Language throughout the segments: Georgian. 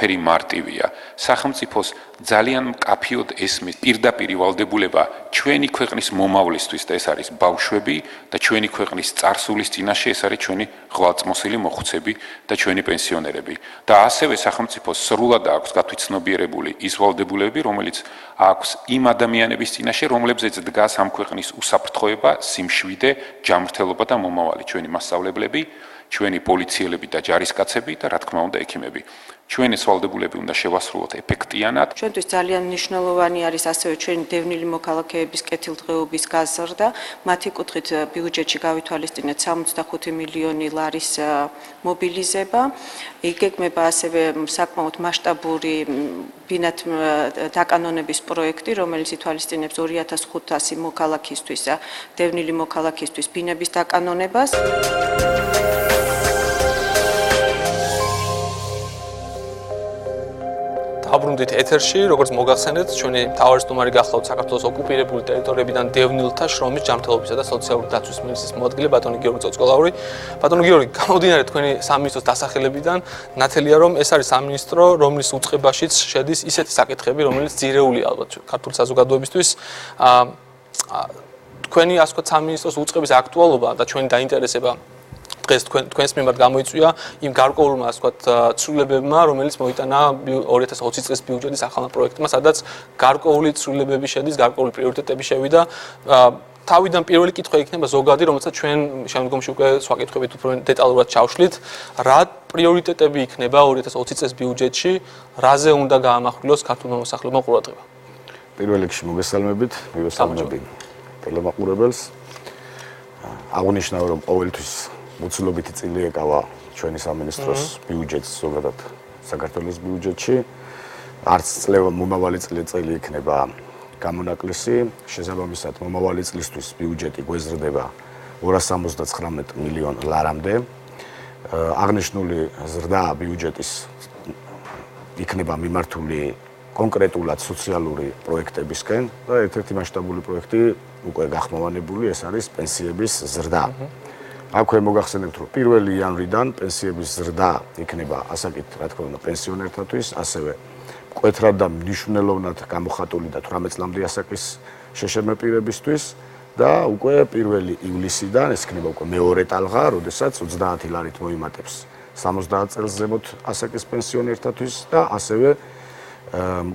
ყველაფერი მარტივია. სახელმწიფოს ძალიან მკაფიოდ ესმის პირდაპირ ვალდებულება ჩვენი ქვეყნის მომავლისთვის და ეს არის ბავშვები და ჩვენი ქვეყნის წარსულის წინაშე ეს არის ჩვენი ღვალწმოსილი მოხუცები და ჩვენი პენსიონერები. და ასევე სახელმწიფოს სრულად აქვს გათვითცნობიერებული ის ვალდებულებები, რომელიც აქვს იმ ადამიანების წინაშე, რომლებზეც დგას ამ ქვეყნის უსაფრთხოება, სიმშვიდე, ჯანმრთელობა და მომავალი, ჩვენი მასწავლებლები, ჩვენი პოლიციელები და ჯარისკაცები და რა თქმა უნდა ექიმები. ჩვენი ვალდებულები უნდა შევასრულოთ ეფექტიანად. ჩვენთვის ძალიან მნიშვნელოვანი არის ასევე ჩვენი დევნილი მოქალაქეების კეთილდღეობის გაზრდა. მათი კუთხით ბიუჯეტში გავითვალისწინეთ 65 მილიონი ლარის მობილიზება. იგეგმება ასევე საკმაოდ მასშტაბური ბინათ დაკანონების პროექტი, რომელიც ითვალისწინებს 2500 მოქალაქისთვის, დევნილი მოქალაქისთვის ბინების დაკანონებას. აბრუნდით ეთერში, როგორც მოგახსენეთ, ჩვენი მთავარი სტუმარი გახლავთ საქართველოს ოკუპირებული ტერიტორიებიდან დევნილთა შრომის ჯანმრთელობისა და სოციალური დაცვის მინისტრის მოადგილე ბატონი გიორგი წოწკოლაური. ბატონი გიორგი, გამომდინარე თქვენი სამინისტროს დასახელებიდან, ნათელია რომ ეს არის სამინისტრო, რომლის უწყებაშიც შედის ისეთი საკითხები, რომელიც ძირეულია ალბათ ქართული საზოგადოებისთვის. თქვენი ასე ვთქვათ სამინისტროს უწყების აქტუალობა და ჩვენი დაინტერესება დღეს თქვენს მიმართ გამოიწვია იმ გარკვეულმა ასე ვთქვათ ცვლილებებმა, რომელიც მოიტანა 2020 წლის ბიუჯეტის ახალმა პროექტმა, სადაც გარკვეული ცვლილებები შედის, გარკვეული პრიორიტეტები შევიდა. თავიდან პირველი კითხვა იქნება ზოგადი, რომელსაც ჩვენ შემდგომში უკვე სხვა კითხვებით უფრო დეტალურად ჩავშლით. რა პრიორიტეტები იქნება 2020 წლის ბიუჯეტში, რაზე უნდა გაამახვილოს ქართულმა მოსახლეობამ ყურადღება? პირველ რიგში მოგესალმებით, მივესალმები ტელემაყურებელს. აღნიშნავ, რომ ყოველთვის მოცულობითი წილი ეკავა ჩვენი სამინისტროს ბიუჯეტს, ზოგადად საქართველოს ბიუჯეტში. არც მომავალი წელი იქნება გამონაკლისი. შესაბამისად, მომავალი წლისთვის ბიუჯეტი გვეზრდება 279 მილიონ ლარამდე. აღნიშნული ზრდა ბიუჯეტის იქნება მიმართული კონკრეტულად სოციალური პროექტებისკენ და ერთ-ერთი მასშტაბური პროექტი უკვე გახმოვანებული, ეს არის პენსიების ზრდა. აქვე მოგახსენებთ, რომ 1 იანვრიდან პენსიების ზრდა იქნება ასაკით, რა თქმა უნდა, პენსიონერთათვის, ასევე მკვეთრად და მნიშვნელოვნად გამოხატული და 18 წლამდე ასაკის შეშემე პირებისთვის და უკვე 1 ივლისიდან ეს იქნება უკვე მეორე ტალღა, როდესაც 30 ლარით მოიმატებს 70 წელს ზემოთ ასაკის პენსიონერთათვის და ასევე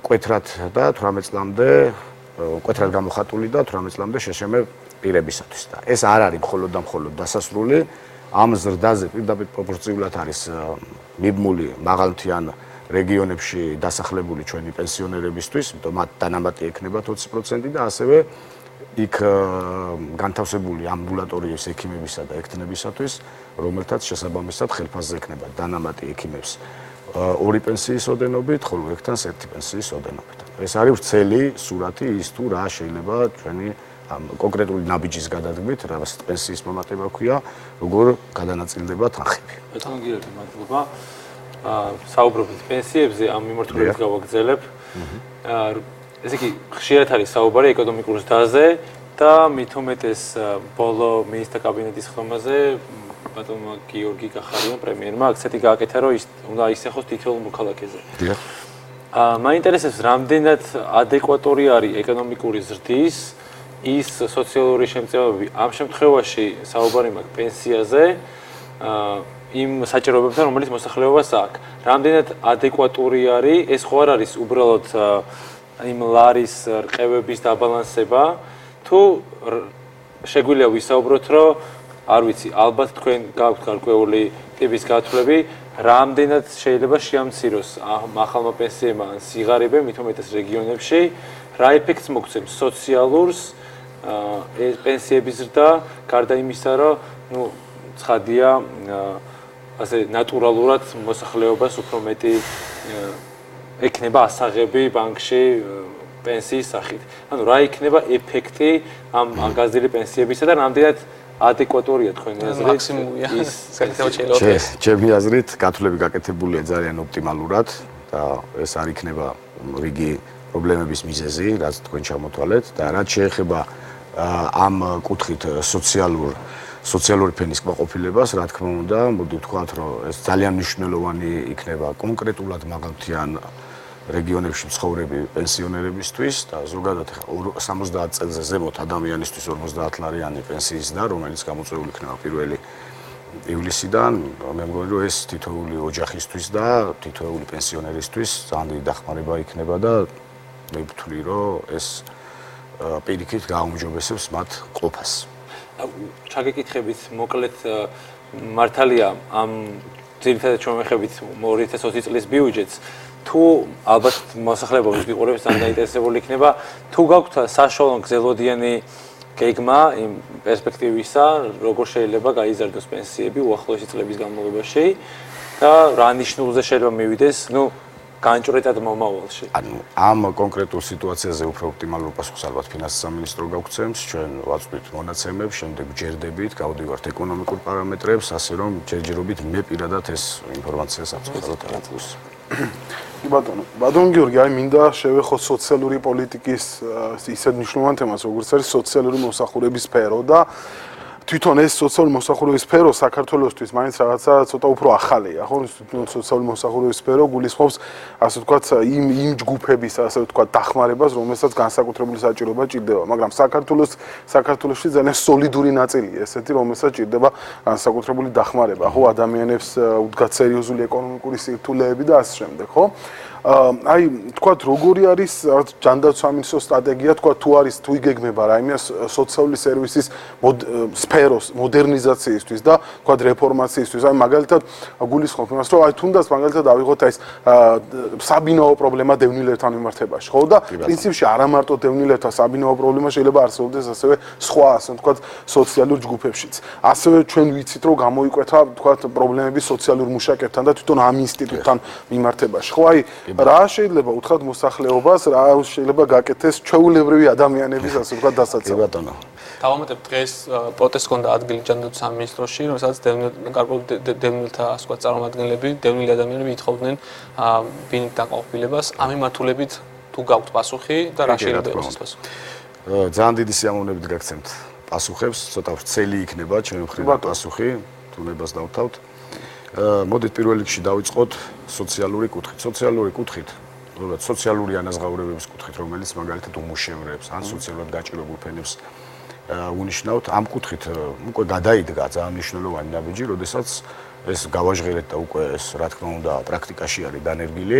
მკვეთრად და 18 წლამდე მკვეთრად გამოხატული და 18 წლამდე შეშემე პირებისათვის და ეს არ არის მხოლოდ და მხოლოდ დასასრული ამ ზრდაზე პირდაპირ პროპორციულად არის მიბმული მაღალმთიან რეგიონებში დასახლებული ჩვენი პენსიონერებისთვის, იმიტომ მათ დანამატი ექნებათ 20% და ასევე იქ განთავსებული ამბულატორიის ექიმებისა და ექთნებისათვის, რომელთაც შესაბამისად ხელფასზე ექნებათ დანამატი ექიმებს 2 პენსიის ოდენობით, ხოლო ერთანს 1 პენსიის ოდენობით. ეს არის ვრცელი სურათი ის თუ რა შეიძლება ჩვენი კონკრეტული ნაბიჯის გადადგმით, რაც პენსიის მომატება ქვია, როგორ გადანაწილდება თანხები. ბატონო გიორგი, მადლობა. საუბრობთ პენსიებზე, ამ მიმართულებით გავაგრძელებ. ესე იგი, ხშირად არის საუბარი ეკონომიკურ ზრდაზე და მით უმეტეს ბოლო მინისტრთა კაბინეტის ხმაზე ბატონმა გიორგი კახარიამ პრემიერმა აქცენტი გააკეთა, რომ უნდა ისახოს თითოეულ მოქალაქეზე. მაინტერესებს, რამდენად ადეკვატური არის ეკონომიკური ზრდის ის სოციალური შემწეობები. ამ შემთხვევაში საუბარი მაქვს პენსიაზე, იმ საჭიროებებთან, რომელიც მოსახლეობას აქვს. რამდენად ადეკვატური არის, ეს ხო არ არის უბრალოდ იმ ლარის რყევების დაბალანსება, თუ შეგვიძლია ვისაუბროთ, რომ არ ვიცი, ალბათ თქვენ გაქვთ გარკვეული ტიპის გათვლები, რამდენად შეიძლება შეამციროს ახალმა პენსიებმა ან სიღარიბემ, მით უმეტეს რეგიონებში, რა ეფექტს მოგცემს სოციალურს ეს პენსიების ზრდა, გარდა იმისა, რომ ცხადია ასე ნატურალურად მოსახლეობას უფრო მეტი ექნება ასაღები ბანკში პენსიის სახით. ანუ რა იქნება ეფექტი ამ გაზრდილი პენსიებისა და რამდენად ადეკვატურია თქვენი აზრით? მაქსიმუმია ის საკითხი შეიძლება. ჩემი აზრით, გათვლები გაკეთებულია ძალიან ოპტიმალურად და ეს არ იქნება რიგი პრობლემების მიზეზი, რაც თქვენ ჩამოთვალეთ და რაც შეეხება ამ კუთხით სოციალურ სოციალური ფენის კმაყოფილებას, რა თქმა უნდა, მოდი ვთქვათ, რომ ეს ძალიან მნიშვნელოვანი იქნება კონკრეტულად მაღალმთიან რეგიონებში მცხოვრები პენსიონერებისთვის და ზოგადად 70 წელზე ზემოთ ადამიანისთვის 50 ლარიანი პენსიის და რომელიც გამოწვეული იქნება 1 ივლისიდან, მე მგონი რომ ეს თითოეული ოჯახისთვის და თითოეული პენსიონერისთვის ძალიან დიდი დახმარება იქნება და მე ვთვლი რომ ეს პირიქით გააუმჯობესებს მათ ყოფას. ჩაგეკითხებით მოკლედ მართალია ამ ძირითადად ჩვენხებით 2020 წლის ბიუჯეტს თუ ალბათ მოსახლეობის მიყურებს ძალიან დაინტერესებული იქნება თუ გაქვთ საშუალო გზელოდიანი გეგმა იმ პერსპექტივისა როგორ შეიძლება გაიზარდოს პენსიები უახლოესი წლების განმავლობაში და რა ნიშნულზე შეიძლება მივიდეს განჭვრეტად მომავალში. ანუ ამ კონკრეტულ სიტუაციაზე უფრო ოპტიმალურ პასუხს ალბათ ფინანსის სამინისტრო გავცემს, ჩვენ ვაწვდით მონაცემებს, შემდეგ ვჯერდებით, გავდივართ ეკონომიკურ პარამეტრებს, ასე რომ ჯერჯერობით მე პირადად ეს ინფორმაცია საბჭოთა ელაპოს. ბატონო გიორგი, აი მინდა შევეხოთ სოციალური პოლიტიკის ისეთ მნიშვნელოვან თემას, როგორც არის სოციალური მომსახურების სფერო და თვითონ ეს სოციალური მომსახურების სფერო საქართველოსთვის მაინც რაღაცა ცოტა უფრო ახალია, ხო? სოციალური მომსახურების სფერო გულისხმობს, ასე ვთქვათ, იმ ჯგუფების, ასე ვთქვათ, დახმარებას, რომელსაც განსაკუთრებული საჭიროება ჭირდება, მაგრამ საქართველოში ძალიან სოლიდური ნაწილია ესეთი, რომელსაც ჭირდება განსაკუთრებული დახმარება, ხო? ადამიანებს უდგათ სერიოზული ეკონომიკური სირთულეები და ასე შემდეგ, ხო? აი, თქვათ, როგორი არის ჯანდაცვის სამინისტროს სტრატეგია, თქვათ, თუ იგეგმება რაიმე სოციალური სერვისის სფეროს მოდერნიზაციისთვის და თქვათ რეფორმაციისთვის. აი, მაგალითად, გულისხმობ იმას, რომ აი თუნდაც მაგალითად ავიღოთ აი საბინაო პრობლემა დევნილერთან მიმართებაში, ხო? და პრინციპში არა მარტო დევნილერთა საბინაო პრობლემა შეიძლება არსებობდეს ასევე სხვა, ასე ვთქვათ, სოციალურ ჯგუფებშიც. ასევე ჩვენ ვიცით, რომ გამოიკვეთა, თქვათ, პრობლემები სოციალურ მუშაკებთან და თვითონ ამ ინსტიტუტთან მიმართებაში. ხო, აი რა შეიძლება უთხრათ მოსახლეობას, რა შეიძლება გაკეთდეს ჩვეულებრივი ადამიანების, ასე ვთქვათ, დასაცავად. ბატონო. დავამატებ დღეს პროტესტი ჰქონდა ადგილი ჯანდაცვის სამინისტროში, რომელსაც დევნილთა, ასე ვთქვათ, წარმომადგენლები, დევნილი ადამიანები ითხოვდნენ ბინით დაკმაყოფილებას. ამ მიმართულებით თუ გაქვთ პასუხი და რა შეიძლება იყოს პასუხი? ძალიან დიდი სიამოვნებით გაგცემთ პასუხებს, ცოტა ვრცელი იქნება ჩემი მხრიდან პასუხი, თუნებას დავთავთ. მოდით პირველ რიგში დავიწყოთ სოციალური კუთხით. სოციალური კუთხით, სოციალური ანაზღაურებების კუთხით, რომელიც მაგალითად უმუშევრებს ან სოციალურად გაჭირებულ ფენებს უნიშნავთ, ამ კუთხით უკვე გადაიდგა ძალიან მნიშვნელოვანი ნაბიჯი, როდესაც ეს გავაჟღერეთ და უკვე ეს რა თქმა უნდა პრაქტიკაში არის დანერგილი.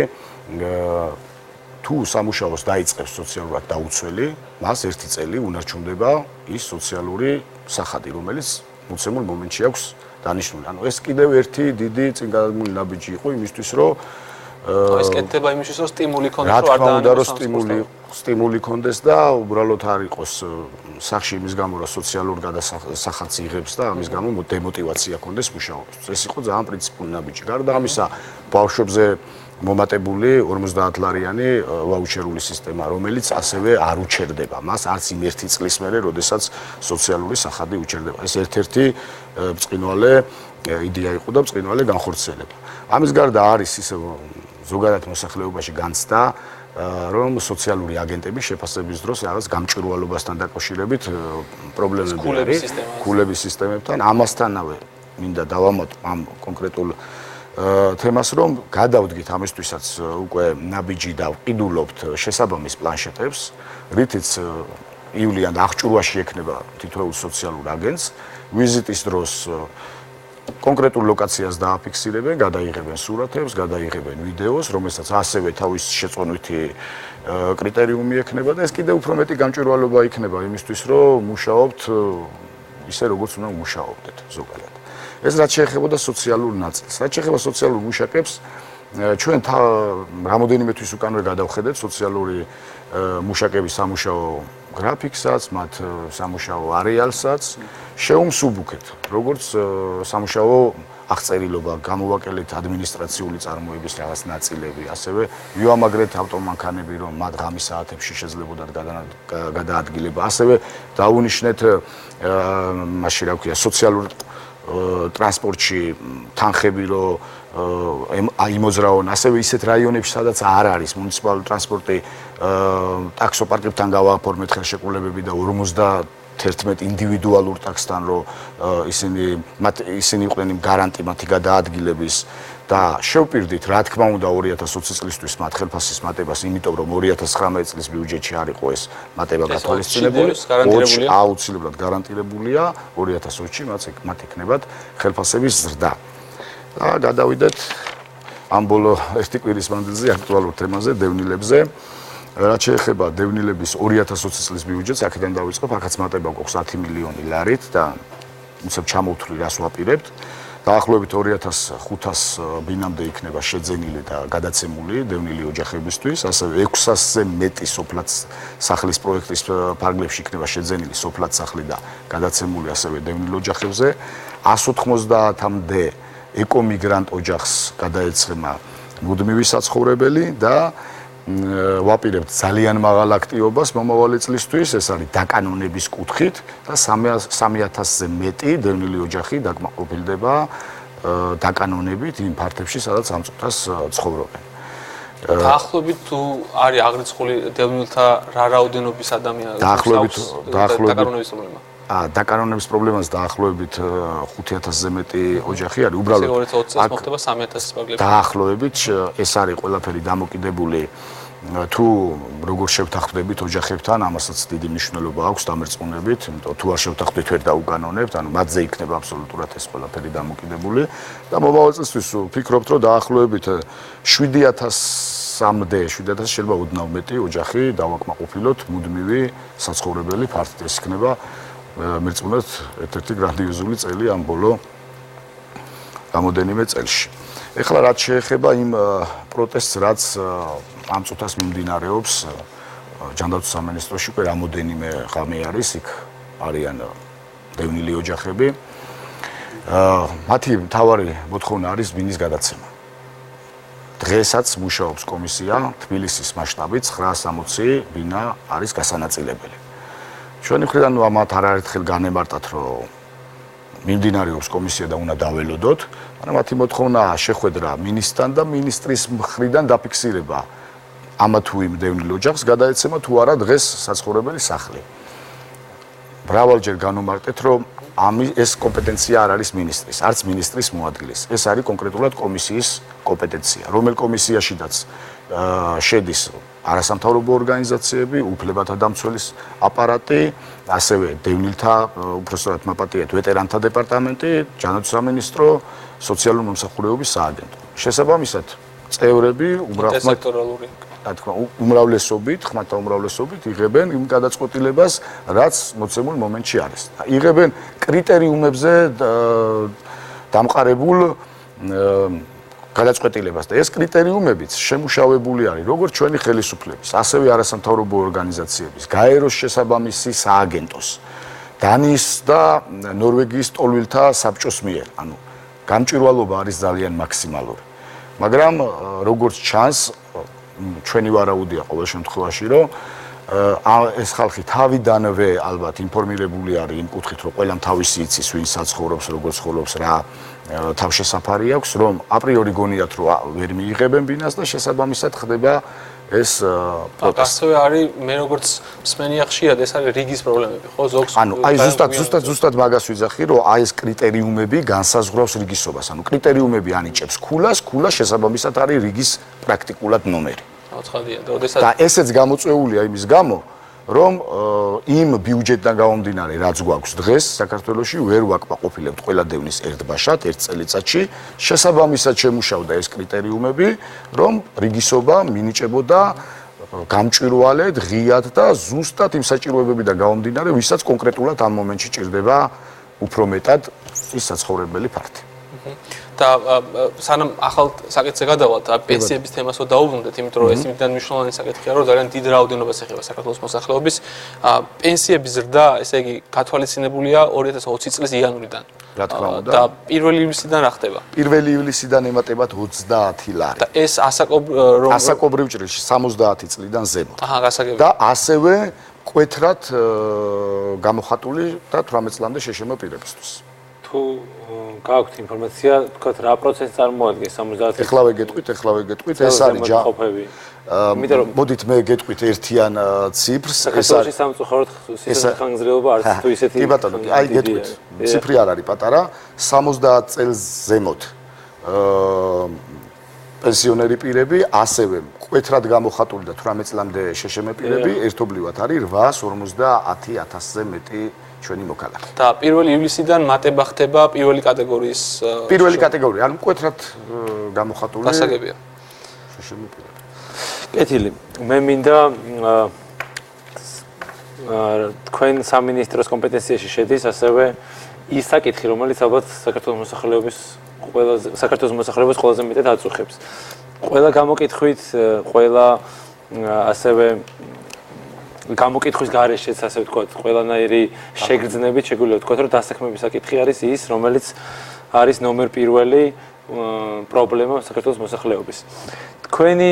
თუ სამუშაოს დაიწყებს სოციალურად დაუცველი, მას 1 წელი უნარჩუნდება ის სოციალური სახადი, რომელიც მოცემულ მომენტში აქვს დანიშნული. ანუ ეს კიდევ ერთი დიდი წინგადადგმული ნაბიჯი იყო იმისთვის, რომ ეს კეთდება იმისთვის, რომ სტიმული ქონდეს, რა თქმა უნდა, რომ სტიმული ქონდეს და უბრალოდ არ იყოს სახში იმის გამო, რომ სოციალურ გადასახადს იღებს და ამის გამო დემოტივაცია ქონდეს მუშაობისთვის. ეს იყო ძალიან პრინციპული ნაბიჯი. გარდა ამისა, ბავშვებზე მომატებული 50 ლარიანი ვაუჩერული სისტემა, რომელიც ასევე არ უჩერდება მას არც იმ 1 წლის მერე, როდესაც სოციალური სახადი უჩერდება. ეს ერთ-ერთი ბრწყინვალე იდეა იყო და ბრწყინვალე განხორციელება. ამის გარდა არის ისე ზოგადად მოსახლეობაში განცდა, რომ სოციალური აგენტები შეფასების დროს რაღაც გამჭვირვალობასთან დაკავშირებით პრობლემები არის ქულების სისტემებთან. ამასთანავე მინდა დავამატო ამ კონკრეტულ თემას, რომ გადავდგით ამისთვისაც უკვე ნაბიჯი და ვყიდულობთ შესაბამის პლანშეტებს, რითიც ივლიან აღჭურვაში ექნება თითოეულ სოციალურ აგენტს, ვიზიტის დროს კონკრეტულ ლოკაციას დააფიქსირებენ, გადაიღებენ სურათებს, გადაიღებენ ვიდეოს, რომელსაც ასევე თავის შეწონვითი კრიტერიუმი ექნება და ეს კიდევ უფრო მეტი გამჭვირვალობა იქნება იმისთვის, რომ მუშაობთ ისე როგორც უნდა მუშაობდეთ ზოგადად. ეს რაც შეეხებოდა სოციალურ ნაწილს. რაც შეეხება სოციალურ მუშაკებს, ჩვენ რამოდენიმე თვის უკანვე გადავხედეთ სოციალური მუშაკების სამუშაო გრაფიკსაც, მათ სამუშაო არეალსაც, შევუმსუბუქეთ, როგორც სამუშაო აღწერილობა, გამოვაკელეთ ადმინისტრაციული წარმოების რაღაც ნაწილები, ასევე ვიამაგრეთ ავტომანქანები, რომ მათ ღამის საათებში შეძლებოდათ გადაადგილება, ასევე დავუნიშნეთ მაშინ რა ქვია, სოციალურ ტრანსპორტში თანხები, რომ იმოძრაონ, ასევე ისეთ რაიონებში, სადაც არ არის მუნიციპალური ტრანსპორტი, ტაქსოპარკებთან გავააფორმეთ ხელშეკრულებები და 11 ინდივიდუალურ ტაქსთან, რომ ისინი იყვნენ იმ გარანტი მათი გადაადგილების და შევპირდით, რა თქმა უნდა 2020 წლისთვის მათ ხელფასის მატებას, იმიტომ რომ 2019 წლის ბიუჯეტში არ იყო ეს მატება გათვალისწინებული, აუცილებლად გარანტირებულია 2020-ში მათ იქნებათ ხელფასების ზრდა. და გადავიდეთ ამ ბოლო ერთი კვირის მანძილზე აქტუალურ თემაზე, დევნილებზე. რაც შეეხება დევნილების 2020 წლის ბიუჯეტს, აქედან დავიწყებ, აქაც მატება გვაქვს 10 მილიონი ლარით და უცებ ჩამოვთვლი რას ვაპირებთ. დაახლოებით 2500 ბინამდე იქნება შეძენილი და გადაცემული დევნილი ოჯახებისთვის, ასევე 600-ზე მეტი სოფლად სახლის პროექტის ფარგლებში იქნება შეძენილი სოფლად სახლი და გადაცემული ასევე დევნილ ოჯახებზე. 190-მდე ეკომიგრანტ ოჯახს გადაეცემა მუდმივი საცხოვრებელი და ვაპირებთ ძალიან მაღალ აქტივობას მომავალი წლისთვის, ეს არის დაკანონების კუთხით და 3000-ზე მეტი დევნილი ოჯახი დაკმაყოფილდება დაკანონებით იმ ფართებში, სადაც ამ წუთას ცხოვრობენ. დაახლოებით თუ არის აღრიცხული დევნილთა რა რაოდენობის ადამიანები დაკანონების პრობლემა? დაკანონების პრობლემას დაახლოებით 5000-ზე მეტი ოჯახი არის. უბრალოდ 2020 წელს მოხდება 3000-ის პარკლებში. დაახლოებით ეს არის ყველაფერი დამოკიდებული თუ როგორ შევთანხმდებით ოჯახებთან, ამასაც დიდი მნიშვნელობა აქვს დამერწმუნებით, იმიტომ თუ არ შევთანხმდით ვერ დაუკანონებთ, ანუ მათზე იქნება აბსოლუტურად ეს ყველაფერი დამოკიდებული და მომავალ წლისთვის ვფიქრობთ, რომ დაახლოებით 7000-მდე, 7000 შეიძლება ოდნავ მეტი ოჯახი დავაკმაყოფილოთ მუდმივი საცხოვრებელი ფართით. ეს იქნება მერწმუნეთ ერთ-ერთი გრანდიოზული წელი ამ ბოლო რამოდენიმე წელში. ეხლა რაც შეეხება იმ პროტესტს, რაც ამ წუთას მიმდინარეობს ჯანდაცვის სამინისტროში, უკვე რამოდენიმე ღამე არის, იქ არიან დევნილი ოჯახები. მათი მთავარი მოთხოვნა არის ბინის გადაცემა. დღესაც მუშაობს კომისია, თბილისის მასშტაბით 960 ბინა არის გასანაწილებელი. ჩვენი მხრიდან ამათ არაერთხელ განემარტათ, რომ მიმდინარეობს კომისია და უნდა დაველოდოთ, მაგრამ მათი მოთხოვნაა შეხვედრა მინისტრთან და მინისტრის მხრიდან დაფიქსირება ამა თუ იმ დევნილ ოჯახს გადაეცემა თუ არა დღეს საცხოვრებელი სახლი. მრავალჯერ განვმარტეთ, რომ ეს კომპეტენცია არ არის მინისტრის, არც მინისტრის მოადგილის. ეს არის კონკრეტულად კომისიის კომპეტენცია, რომელ კომისიაშიდაც შედის არასამთავრობო ორგანიზაციები, უფლებათა დამცველის აპარატი, ასევე დევნილთა, უпростоრად მაპატიეთ, ვეტერანთა დეპარტამენტი, ჯანდაცვის სამინისტრო, სოციალური მომსახურებების სააგენტო. შესაბამისად, წევრები უმრავლესობით, ხმათა უმრავლესობით იღებენ იმ გადაწყვეტილებას, რაც მოცემულ მომენტში არის. იღებენ კრიტერიუმებზე დამყარებულ გადაწყვეტილებას და ეს კრიტერიუმებიც შემუშავებული არის როგორც ჩვენი ხელისუფლების, ასევე არასამთავრობო ორგანიზაციების, გაეროს შესაბამისი სააგენტოს, დანიის და ნორვეგიის ტოლვილთა საბჭოს მიერ. ანუ გამჭვირვალობა არის ძალიან მაქსიმალური. მაგრამ როგორც ჩანს, ჩვენი ვარაუდია ყოველ შემთხვევაში, რომ ეს ხალხი თავიდანვე ალბათ ინფორმირებული არის იმ კუთხით, რომ ყველამ თავისი იცის, ვინ საცხოვრობს, როგორ ცხოვრობს, რა თავშესაფარი აქვს, რომ აპრიორი გონიათ, რომ ვერ მიიღებენ ბინას და შესაბამისად ხდება ეს პროტესტი. ასევე არის მე როგორც მსმენია ხშირად ეს არის რიგის პრობლემები, ხო? ზოგს ანუ აი ზუსტად მაგას ვიძახი, რომ აი ეს კრიტერიუმები განსაზღვრავს რიგისობას. ანუ კრიტერიუმები ანიჭებს ქულას, ქულა შესაბამისად არის რიგის პრაქტიკულად ნომერი. აუცილებლია და ესეც გამოწვეულია იმის გამო, რომ იმ ბიუჯეტიდან გამომდინარე, რაც გვაქვს დღეს საქართველოში, ვერ ვაკმაყოფილებთ ყველა დევნის ერთბაშად, ერთ წელიწადში, შესაბამისად შემუშავდა ეს კრიტერიუმები, რომ რიგისობა მინიჭებოდა გამჭვირვალედ, ღიად და ზუსტად იმ საჭიროებებიდან გამომდინარე, ვისაც კონკრეტულად ამ მომენტში ჭირდება უფრო მეტად ის საცხოვრებელი ფართი. და სანამ ახალ საკითხზე გადავალთ, პენსიების თემასო დაუბრუნდეთ, იმიტომ რომ ეს იმდან მნიშვნელოვანი საკითხია, რომ ძალიან დიდ რაოდენობას ეხება საქართველოს მოსახლეობის. პენსიების ზრდა, ესე იგი, გათვალისწინებულია 2020 წლის იანვრიდან. რა თქმა უნდა. და 1 ივლისიდან რა ხდება? 1 ივლისიდან ემატებათ 30 ლარი. და ეს ასაკობრივ ჭრილში 70 წლიდან ზემოთ. გასაგებია. და ასევე მკვეთრად გამოხატული და 18 წლამდე შეშემო პირებისთვის. თუ გაქვთ ინფორმაცია, თქვათ რა პროცესი წარმოადგენს 70? ეხლავე გეტყვით, ეს არის მოდით მე გეტყვით ერთიან ციფრს, საქართველოში სამწუხაროდ სისხლის ხანგრძლივობა არც თუ ისეთი კი ბატონო, აი გეტყვით, ციფრი არ არის პატარა, 70 წელს ზემოთ პენსიონერი პირები, ასევე მკვეთრად გამოხატული და 18 წლამდე შეშემე პირები ერთობლივად არის 850,000-ზე მეტი ჩვენი მოქალაქე. და 1 ივლისიდან მატება ხდება პირველი კატეგორიის პირველი კატეგორია, ანუ მკვეთრად გამოხატული გასაგებია. შეშემე პირები. კეთილი. მე მინდა თქვენ სამინისტროს კომპეტენციაში შედის ასევე ის საკითხი, რომელიც ალბათ საქართველოს მოსახლეობის ყველაზე მეტად აწუხებს. ყველა გამოკითხვით, ყველა ასევე გამოკითხვის გარეშეც, ასე ვთქვათ, ყველანაირი შეგრძნებით შეგვიძლია ვთქვათ, რომ დასაქმების საკითხი არის ის, რომელიც არის ნომერ პირველი პრობლემა საქართველოს მოსახლეობის. თქვენი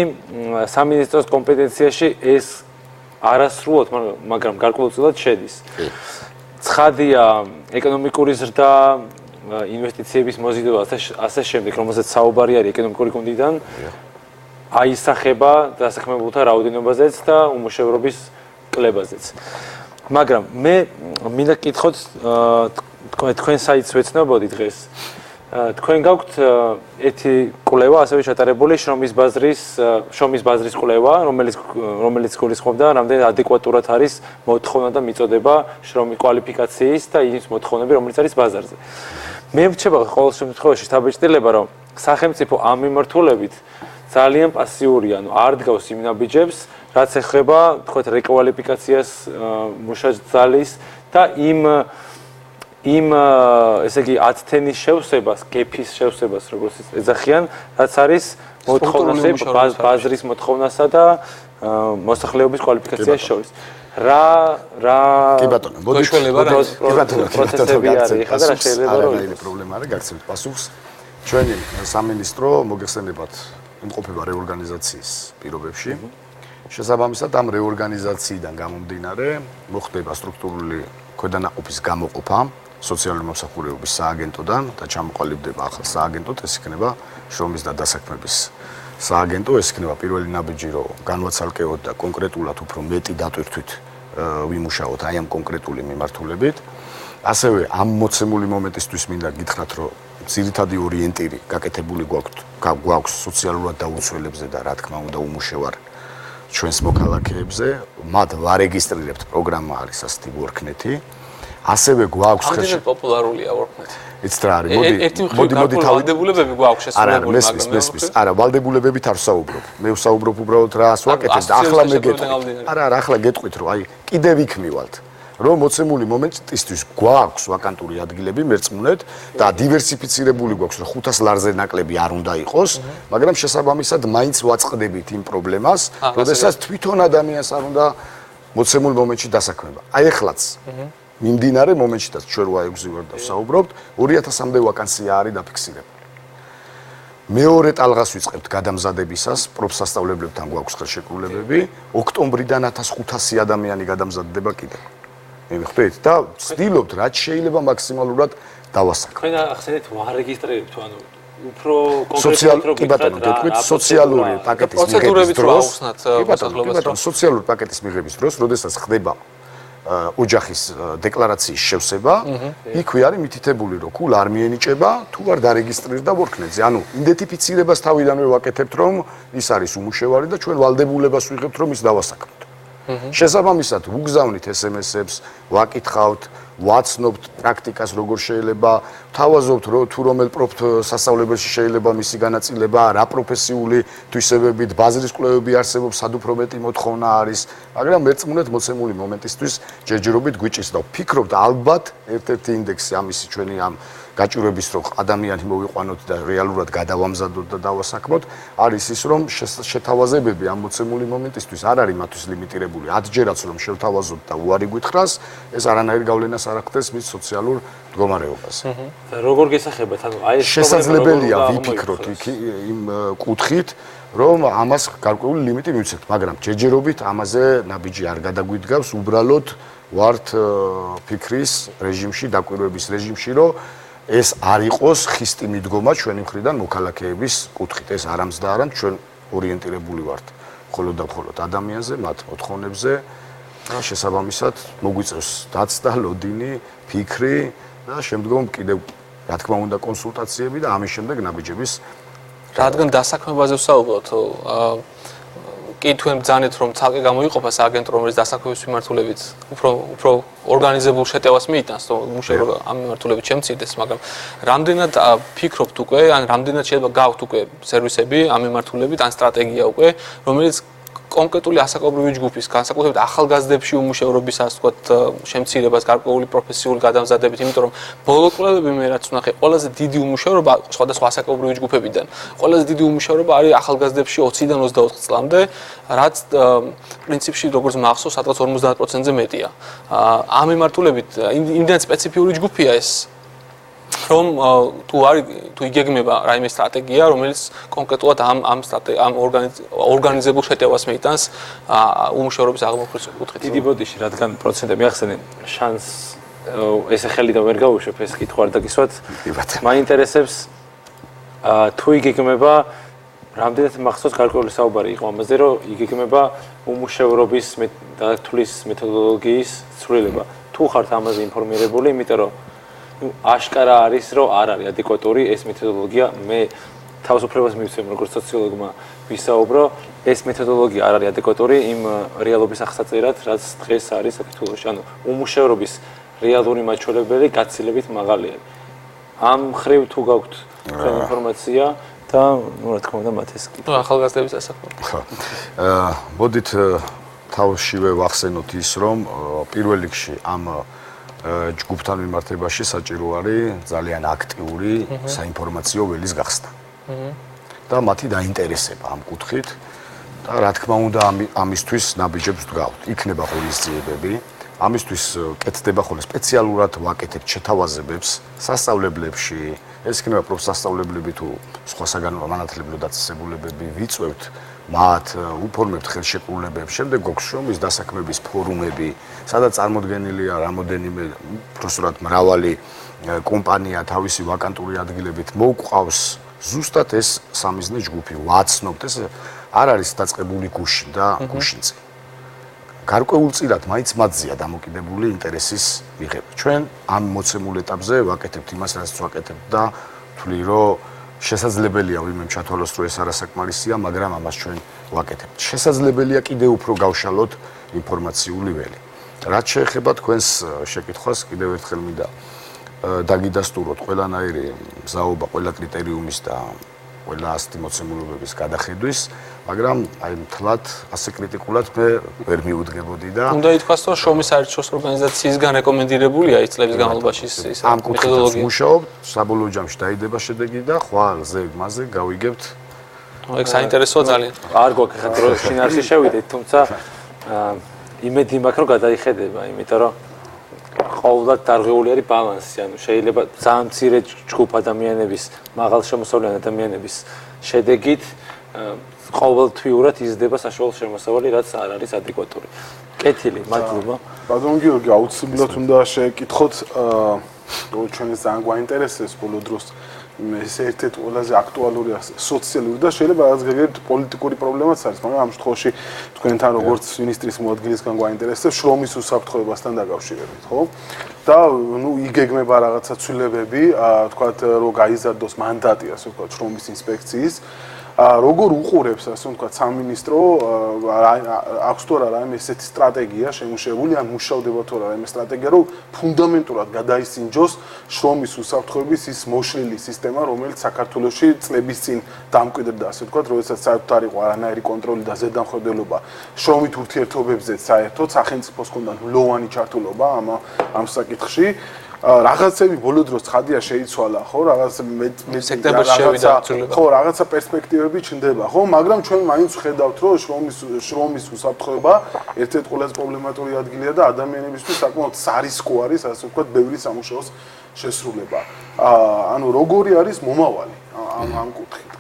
სამინისტროს კომპეტენციაში ეს არასრულად, მაგრამ გარკვეულწილად შედის. ცხადია ეკონომიკური ზრდა, ინვესტიციების მოზიდვა და ასე შემდეგ, რომელზეც საუბარი არის ეკონომიკური გუნდიდან, აისახება დასაქმებულთა რაოდენობაზეც და უმუშევრობის კლებაზეც. მაგრამ მე მინდა გკითხოთ, თქვენ საიტს ვეცნობოდი დღეს. თქვენ გაქვთ ერთი კვლევა ასევე ჩატარებული შრომის ბაზრის კვლევა, რომელიც გულისხმობდა, რამდენად ადეკვატურად არის მოთხოვნა და მიწოდება შრომის კვალიფიკაციის და ის მოთხოვნები, რომელიც არის ბაზარზე. მე ვrჩება ყოველ შემთხვევაში შთაბეჭდილება, რომ სახელმწიფო ამ მიმართულებით ძალიან პასიური, ანუ არ დგავს იმ ნაბიჯებს, რაც ეხება, თქვათ, რეკვალიფიკაციას მუშაძალის და იმ ესე იგი 10 თენის შევსებას, გეფის შევსებას, როგორც ეძახიან, რაც არის მოთხოვნაზე, ბაზრის მოთხოვნასა და მოსახლეობის კვალიფიკაციის შორის. კი ბატონო, პროცესები არის, ხა და რა შეიძლება რომ არის პრობლემა არის, გაგცემთ პასუხს. ჩვენი სამინისტრო მოგეხსენებათ იმყოფება რეორგანიზაციის პირობებში. შესაბამისად ამ რეორგანიზაციიდან გამომდინარე მოხდება სტრუქტურული ქვედანაყოფის გამოყოფა სოციალური მომსახურებების სააგენტოდან და ჩამოყალიბდება ახალ სააგენტოდ, ეს იქნება შრომის და დასაქმების სააგენტო, ეს იქნება პირველი ნაბიჯი, რომ განვაცალკევოთ და კონკრეტულად უფრო მეტი დატვირთვით ვიმუშაოთ აი ამ კონკრეტული მიმართულებით. ასევე ამ მოცემული მომენტისთვის მინდა გითხრათ, რომ ძირითადი ორიენტირი გაკეთებული გვაქვს სოციალურად დაუცველებზე და რა თქმა უნდა უმუშევარ ჩვენს მოქალაქეებზე, მათ ვარეგისტრირებთ პროგრამა არის ასეთი WorkNet-ი. ასევე გვაქვს ამდენად პოპულარულია WorkNet. იცით რა არის, მოდი ვალდებულებები გვაქვს შესრულებული, მაგრამ არა, ვალდებულებებით არ ვსაუბრობ. მე ვსაუბრობ უბრალოდ რას ვაკეთებ და ახლა მე გეტყვით. არა, ახლა გეტყვით, რომ აი კიდევ იქ მივალთ. რომ მოცემული მომენტისთვის გვაქვს ვაკანტური ადგილები მერწმუნეთ და დივერსიფიცირებული გვაქვს, რომ 500 ლარზე ნაკლები არ უნდა იყოს, მაგრამ შესაბამისად მაინც ვაწყდებით იმ პრობლემას, როდესაც თვითონ ადამიანს არ უნდა მოცემულ მომენტში დასაქმება. აი ახლაც მიმდინარე მომენტშიც ჩვენ ვაიგზავ და ვსაუბრობთ, 2000-მდე ვაკანსია არის დაფიქსირებული. მეორე ტალღას ვიწყებთ გადამზადებისას, პროფსასწავლებლებთან გვაქვს ხელშეკრულებები, ოქტომბრიდან 1500 ადამიანი გადამზადდება კიდევ. მივხვდით და ვცდილობთ რაც შეიძლება მაქსიმალურად დავასაქმოთ. თქვენ ახსენეთ ვარეგისტრირებთ, ანუ უფრო კონკრეტულად სოციალური პაკეტის მიღების დროს, სოციალური პაკეტის მიღების დროს, როდესაც ხდება ოჯახის დეკლარაციის შევსება, იქვე არის მითითებული, რომ კულ არ მიენიჭება, თუ არ დარეგისტრირდა WorkNet-ზე. ანუ იდენტიფიცირებას თავიდანვე ვაკეთებთ, რომ ის არის უმუშევარი და ჩვენ ვალდებულებას ვიღებთ, რომ ის დავასაქმოთ. შესაბამისად, ვუგზავნით SMS-ებს, ვაკითხავთ, ვაცნობთ პრაქტიკას როგორ შეიძლება, თავაზობთ თუ რომელ სასწავლებელში შეიძლება მისი განაწილება, რა პროფესიული თვისებებით, ბაზრის კვლევები არსებობს, სადუფრო მეტი მოთხოვნა არის, მაგრამ მერწმუნეთ მოცემული მომენტისთვის ჯერჯერობით გვიჭირს და ვფიქრობთ ალბათ ერთ-ერთი ინდექსი ამისი ჩვენი ამ გაჭირვების რო ადამიანი მოვიყვანოთ და რეალურად გადავამზადოთ და დავასაქმოთ, არის ის რომ შეთავაზებები ამ მოცემული მომენტისთვის არ არის მათთვის ლიმიტირებული. 10 ჯერაც რომ შევთავაზოთ და უარი გითხრას, ეს არანაირ გავლენას არ ახდენს მის სოციალურ მდგომარეობას. და როგორ გესახებათ, ანუ აი ეს შესაძლებელია ვიფიქროთ იმ კუთხით, რომ ამას გარკვეული ლიმიტი მივცეთ, მაგრამ ჯერჯერობით ამაზე ნაბიჯი არ გადაგვიდგავს, უბრალოდ ვართ ფიქრის რეჟიმში, დაკვირვების რეჟიმში, რომ ეს არ იყოს ხისტი მიდგომა ჩვენი მხრიდან მოქალაქეების კუთხით. ეს არ ამს და არამ ჩვენ ორიენტირებული ვართ მხოლოდ და მხოლოდ ადამიანზე, მათ მოთხოვნებზე და შესაბამისად მოგვიწევს დაცდა, ლოდინი, ფიქრი და შემდგომ კიდევ რა თქმა უნდა კონსულტაციები და ამის შემდეგ ნაბიჯების რადგან დასაქმებაზე ვსაუბრობთ, კი თქვენ ბრძანეთ რომ ცალკე გამოიყოფა სააგენტო რომელიც დასაქმების მიმართულებით უფრო ორგანიზებულ შეტევას მიიტანს, რომ მუშაობა ამ მიმართულებით შემცირდეს, მაგრამ რამდენად ფიქრობთ უკვე, ან რამდენად შეიძლება გაქვთ უკვე სერვისები ამ მიმართულებით, ან სტრატეგია უკვე, რომელიც კონკრეტული ასაკობრივი ჯგუფის, განსაკუთრებით ახალგაზრდებში უმუშევრობისას, ვთქვათ, შემცირებას, გარკვეული პროფესიული გადამზადებით, იმიტომ რომ ბოლო კვლევები მე რაც ვნახე, ყველაზე დიდი უმუშევრობა სხვადასხვა ასაკობრივი ჯგუფებიდან. ყველაზე დიდი უმუშევრობა არის ახალგაზრდებში 20-დან 24 წლამდე, რაც პრინციპში როგორც მახსოვს, სადღაც 50%-ზე მეტია. ამ მიმართულებით იმდენ სპეციფიური ჯგუფია ეს, რომ თუ იგეგმება რაიმე სტრატეგია, რომელიც კონკრეტულად ამ ორგანიზებულ შეტევას მეიტანს უმუშევრობის აღმოფხვის კუთხით. დიდი ბოდიში, რადგან პროცენტები ახსენე, შანს ესე ხელიდან ვერ გავუშვებ, ეს კითხვა არ დაგისვათ. მაინტერესებს თუ იგეგმება, რამდენად მახსოვს გარკვეული საუბარი იყო ამაზე, რომ იგეგმება უმუშევრობის დათვლის მეთოდოლოგიის ცვლილება. თუ ხართ ამაზე ინფორმირებული, იმიტომ რომ აშკარა არის, რომ არ არის ადეკვატური ეს მეთოდოლოგია. მე თავისუფლებას მივცემ როგორც სოციოლოგმა ვისაუბრო, ეს მეთოდოლოგია არ არის ადეკვატური იმ რეალობის აღსაწერად, რაც დღეს არის საქართველოში. ანუ უმუშევრობის რეალური მაჩვენებელი გაცილებით მაღალი არის. ამ მხრივ თუ გაქვთ ინფორმაცია და რა თქმა უნდა მათ ეს კითხვა. ახალგაზრდების დასაქმება. ხო. მოდით თავშივე ვახსენოთ ის, რომ პირველ რიგში ამ ჯგუფთან მიმართებაში საჭირო არის ძალიან აქტიური საინფორმაციო ველის გახსნა. და მათი დაინტერესება ამ კუთხით და რა თქმა უნდა ამისთვის ნაბიჯებს ვდგავთ. იქნება ღონისძიებები, ამისთვის კეთდება ხოლმე სპეციალურად ვაკეთებთ შეთავაზებებს სასწავლებლებში, ეს იქნება პროფსასწავლებლები თუ სხვა საგანმანათლებლო დაწესებულებები, ვიწვევთ მათ, უფორმებთ ხელშეკრულებებს, შემდეგ გვაქვს შრომის დასაქმების ფორუმები, სადაც წარმოდგენილია რამოდენიმე უბრალოდ მრავალი კომპანია თავისი ვაკანტური ადგილებით მოუყავს ზუსტად ეს სამიზნე ჯგუფი, ვაცნობთ, ეს არ არის დაწყებული გუშინ და გუშინწი. გარკვეულწილად მაინც მათზეა დამოკიდებული ინტერესის მიღება. ჩვენ ამ მოცემულ ეტაპზე ვაკეთებთ იმას, რაც ვაკეთებთ და ვთვლი, რომ შესაძლებელია ვინმე ჩათვალოს, რომ ეს არასაკმარისია, მაგრამ ამას ჩვენ ვაკეთებთ. შესაძლებელია კიდევ უფრო გავშალოთ ინფორმაციული ველი. რაც შეეხება თქვენს შეკითხვას, კიდევ ერთხელ მინდა დაგიდასტუროთ ყველანაირი მზაობა, ყველა კრიტერიუმის და ყველა ასეთი მოცემულობების გადახედვის, მაგრამ აი მთლად ასე კრიტიკულად მე ვერ მიუდგებოდი და უნდა ითქვას, რომ შრომის საერთაშორისო ორგანიზაციისგან რეკომენდირებულია ის წლების განმავლობაში ეს ამ კუთხით მუშაობთ, საბოლოო ჯამში დაიდება შედეგი და ხვალ ზეგ-მასზე გავიგებთ. ეგ საინტერესოა ძალიან. არ გვაქვს ხა დრო შინაარსი შევიდეთ, თუმცა იმედი მაქვს, რომ გადაიხედება, იმიტომ რომ ყოველდღე დარღვეული არის ბალანსი, ანუ შეიძლება ძალიან მცირე ჯგუფ ადამიანების, მაღალ შემოსავლიანი ადამიანების შედეგით ყოველთვიურად იზრდება საშუალო შემოსავალი, რაც არ არის ადეკვატური. კეთილი, მადლობა. ბატონ გიორგი, აუცილებლად უნდა შეკითხოთ, ჩვენ ძალიან გვაინტერესებს ბოლო დროს ეს ერთ-ერთი ყველაზე აქტუალური სოციალური და შეიძლება რაღაც გაგებთ პოლიტიკური პრობლემაც არის, მაგრამ ამ შემთხვევაში თქვენთან როგორც მინისტრის მოადგილისგან გვაინტერესებს შრომის უსაფრთხოებასთან დაკავშირებით, ხო? და ნუ იგეგმება რაღაცა ცვლილებები, თქვათ რომ გაიზარდოს მანდატი, ასე ვთქვათ, შრომის ინსპექციის. როგორ უყურებს, ასე ვთქვათ, სამინისტრო აქვს თუ არა რაიმე ესეთი სტრატეგია შემუშავებული, ან მუშავდება თუ არა რაიმე სტრატეგია, რომ ფუნდამენტურად გადაისინჯოს შრომის უსაფრთხოების ის მოშლილი სისტემა, რომელიც საქართველოში წლების წინ დამკვიდრდა, ასე ვთქვათ, როდესაც საერთოდ არ იყო არანაირი კონტროლი და ზედამხედველობა შრომით ურთიერთობებზე საერთოდ სახელმწიფოს ჰქონდა ნულოვანი ჩართულობა ამ საკითხში. რაღაცები ბოლო დროს ცხადია შეიცვალა, ხო, რაღაც სექტემბერში შევიდა ცვლილება. ხო, რაღაცა პერსპექტივები ჩნდება, ხო, მაგრამ ჩვენ მაინც ვხედავთ, რომ შრომის უსაფრთხოება ერთ-ერთი ყველაზე პრობლემატური ადგილია და ადამიანებისთვის საკმაოდ სარისკო არის, ასე ვთქვათ, ბევრი სამუშაოს შესრულება. ანუ როგორი არის მომავალი ამ კუთხით?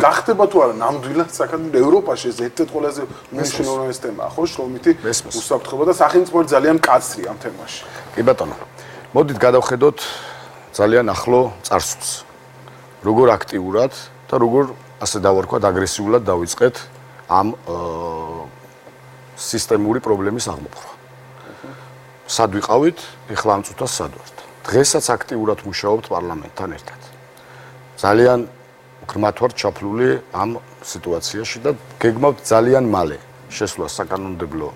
გახდება თუ არა ნამდვილად საქართველოს ევროპაში ეს ერთ-ერთი ყველაზე მნიშვნელოვანი თემაა, ხო, შრომითი უსაფრთხოება და სახელმწიფო ძალიან მკაცრი ამ თემაში. კი ბატონო, მოდით გადავხედოთ ძალიან ახლო წარსულს. როგორ აქტიურად და როგორ ასე დავარქვათ აგრესიულად დავიწყეთ ამ სისტემური პრობლემის აღმოფხვრა. სად ვიყავით? ეხლა ამ წუთას სად ვართ? დღესაც აქტიურად მუშაობთ პარლამენტთან ერთად. ძალიან ღრმად ვართ ჩაფლული ამ სიტუაციაში და გეგმავთ ძალიან მალე შესვლა საკანონმდებლო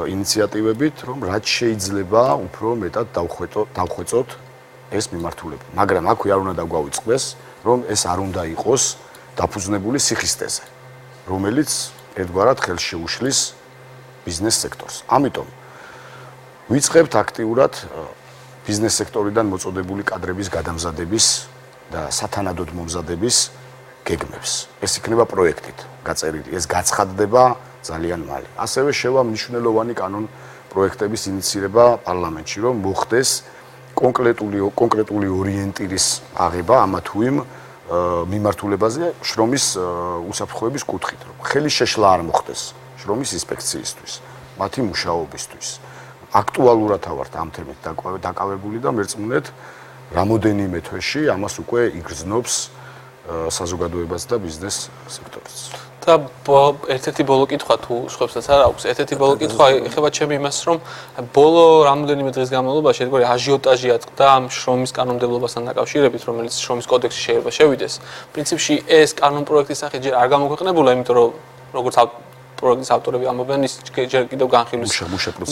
ინიციატივებით, რომ რაც შეიძლება უფრო მეტად დავხვეწოთ ეს მიმართულება. მაგრამ აქვე არ უნდა დაგვავიწყდეს, რომ ეს არ უნდა იყოს დაფუძნებული სიხისტეზე, რომელიც ერთგვარად ხელს შეუშლის ბიზნეს სექტორს. ამიტომ ვიწყებთ აქტიურად ბიზნეს სექტორიდან მოწოდებული კადრების გადამზადების და სათანადოდ მომზადების გეგმებს. ეს იქნება პროექტით გაწერილი, ეს გაცხადდება ძალიან მალე. ასევე შევა მნიშვნელოვანი კანონ პროექტების ინიცირება პარლამენტში, რომ მოხდეს კონკრეტული ორიენტირის აღება ამა თუ იმ მიმართულებაზე შრომის უსაფრთხოების კუთხით, რომ ხელი შეშლა არ მოხდეს შრომის ინსპექციისთვის, მათი მუშაობისთვის. აქტუალურად ვართ ამ თემით დაკავებული და მერწმუნეთ რამოდენიმე თვეში ამას უკვე იგრძნობს საზოგადოებას და ბიზნეს სექტორს. და ერთ-ერთი ბოლო კითხვა თუ სხვებსაც არ აქვს, ერთ-ერთი ბოლო კითხვა ეხება ჩემი იმას, რომ ბოლო რამოდენიმე დღის განმავლობაში ერთგვარი აჟიოტაჟი აწყდა ამ შრომის კანონმდებლობასთან დაკავშირებით, რომელიც შრომის კოდექსში შეიძლება შევიდეს. პრინციპში ეს კანონპროექტის სახით ჯერ არ გამოქვეყნებულა, იმიტომ რომ როგორც პროექტის ავტორები ამბობენ, ის ჯერ კიდევ განხილვის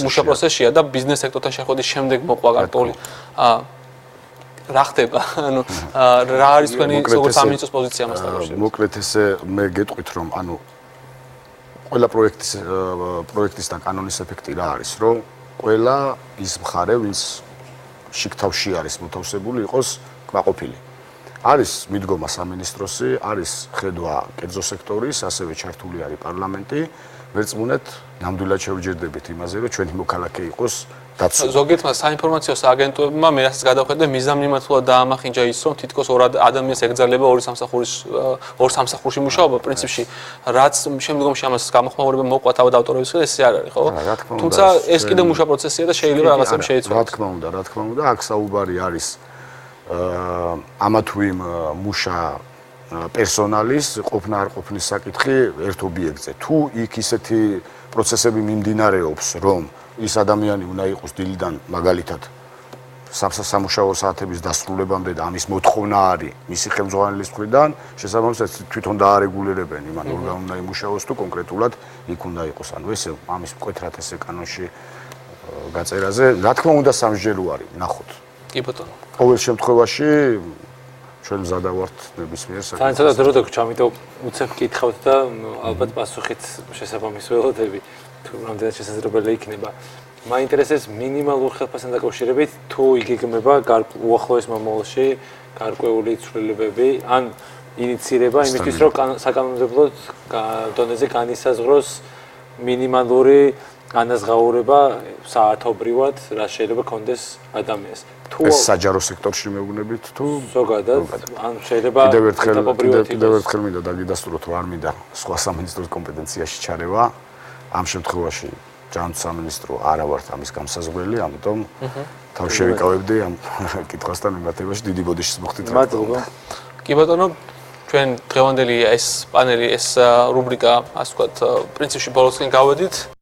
მუშა პროცესშია და ბიზნეს სექტორთან შეხვედრის შემდეგ მოყვა გარკვეული რა ხდება? ანუ რა არის თქვენი როგორც სამინისტროს პოზიცია მას დაკავშირებით? მოკლედ ესე მე გეტყვით რომ ანუ ყველა პროექტის და კანონის ეფექტი რა არის, რომ ყველა ის მხარე, ვინც შიგთავში არის მოთავსებული, იყოს კმაყოფილი. არის მიდგომა სამინისტროსი, არის ხედვა კერძო სექტორის, ასევე ჩართული არის პარლამენტი. ვერწმუნეთ, ნამდვილად შევჯერდებით იმაზე, რომ ჩვენი მოქალაქე იყოს დაცული. ზოგიერთმა საინფორმაციო სააგენტოებმა მე რასაც გადავხედე, მიზანმიმართულად დაამახინჯა ის, რომ თითქოს ორ ადამიანს ეკრძალება ორ სამსახურში მუშაობა. პრინციპში, რაც შემდგომში ამას გამოხმაურება მოყვა თავად ავტორების ხელს, ეს არ არის, ხო? თუმცა ეს კიდევ მუშა პროცესია და შეიძლება რაღაცები შეიცვალოს. რა თქმა უნდა, აქ საუბარი არის ამა თუ იმ მუშა პერსონალის ყოფნა არ ყოფნის საკითხი ერთ ობიექტზე. თუ იქ ისეთი პროცესები მიმდინარეობს, რომ ის ადამიანი უნდა იყოს დილიდან მაგალითად სამუშაო საათების დასრულებამდე და ამის მოთხოვნა არის მისი ხელმძღვანელის მხრიდან, შესაბამისად თვითონ დაარეგულირებენ იმან ორგანო უნდა იმუშაოს თუ კონკრეტულად იქ უნდა იყოს. ანუ ესე ამის მკვეთრად ესე კანონში გაწერაზე, რა თქმა უნდა სამსჯელო არის, ნახოთ. კი ბატონო. ყოველ შემთხვევაში ჩვენ მზადა ვართ ნებისმიერ საკითხს. საერთოდ დრო დაგჭა, ამიტომ უცებ კითხავთ და ალბათ პასუხით შესაბამის ველოდები თუ რამდენად შესაძლებელი იქნება. მაინტერესებს მინიმალურ ხელფასთან დაკავშირებით თუ იგეგმება უახლოეს მომავალში გარკვეული ცვლილებები ან ინიცირება იმისთვის, რომ საკანონმდებლო დონეზე განისაზღვროს მინიმალური განაზღაურება საათობრივად, რა შეიძლება კონდეს ადამიანს. ეს საჯარო სექტორში მეუბნებით თუ ზოგადად, ან შეიძლება კიდევ ერთხელ მინდა დაგიდასტუროთ, რომ არ მინდა სხვა სამინისტროს კომპეტენციაში ჩარევა. ამ შემთხვევაში ჯანმრთელობის სამინისტრო არა ვართ ამის გამსაზღვრელი, ამიტომ თავ შევიკავებდი ამ კითხვასთან მიმართებაში დიდი ბოდიშის მოხდით. მადლობა. კი ბატონო, ჩვენ დღევანდელი ეს პანელი, ეს რუბრიკა, ასე ვთქვათ, პრინციპში ბოლოსკენ გავედით.